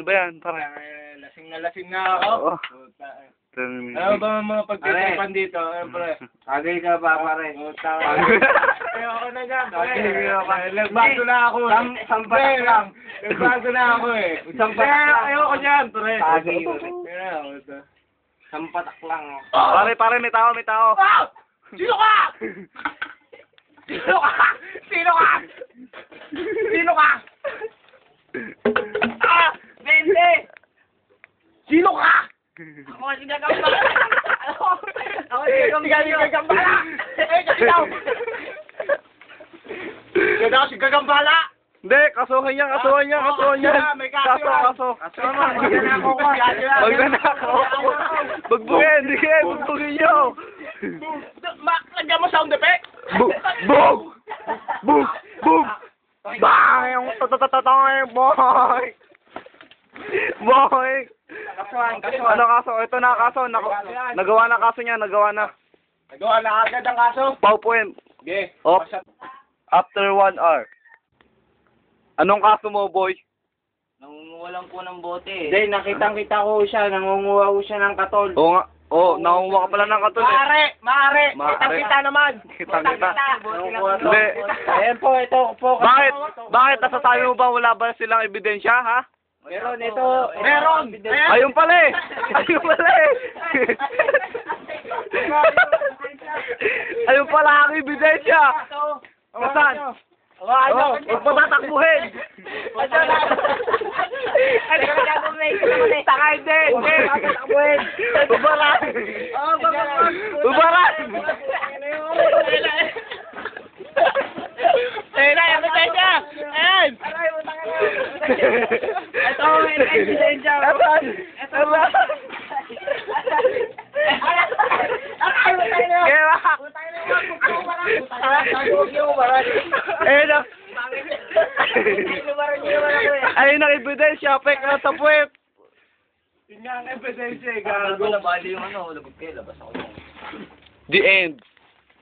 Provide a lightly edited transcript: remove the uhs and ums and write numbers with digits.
Ano ba yan? Pare. Lasing na ako. Oo. Puta. Ano Ano ba ang mga pagtitipan dito? Pre. Tagay ka ba, pare? Puta. Ayoko na dyan. Tagay ka ba? Nagbago na ako. Sampatak lang. Nagbago na ako eh. Sampatak lang. Ayoko dyan, pre. Tagay ka. Puta. Sampatak lang. Pare, may tao, may tao. Sino ka? Sino ka? Sino ka? Sino ka? Ah! Bente! Sino ka? Ako si Gagambala! Ako si Gagambala! Eh, kasi daw! Ganda ako si Gagambala! Hindi, kasuhan niya. May kaso. Kaso. Magnanakaw ka. Magnanakaw. Bagbugin, bagbugin niyo. Lagyan mo sound effect? Bug! Bug! Bang! Tatatatatatay, boy! Boy! Kasuhan. Ano kaso? Ito na kaso. Nagawa na kaso niya, nagawa na. Nagawa na agad ang kaso? Paupuin. Okay. Op. After 1 hour. Anong kaso mo, boy? Nangunguha lang po ng bote eh. Hindi, nakitang-kita ko siya. Nangunguha ko siya ng katol. Oo nga. Oo, nakuha ka pala ng katol eh. Maaari. Maaari. Kitang-kita naman. Kitang-kita. Nangunguha to. Hindi. Ayan po, ito po. Bakit? Nasasabi mo ba wala ba silang ebidensya, ha? Meron ito. Meron. Ayun pala eh. Ayun pala eh. Ayun pala ang ebidensya. Nasaan? Ano? Huwag pa tatakbuhin. Ano ka gagawin? Taka hindi. Hindi. Tatakbuhin. Ubaran. Ubaran. Ayun na, yung ebidensya. Ayan. Ito ang ebidensya. Ito. Ayun ang ebidensya, pek na sa puwet. Yun nga ang ebidensya, Gago gago. na bali yung ano, labot kayo, labas ako. The end.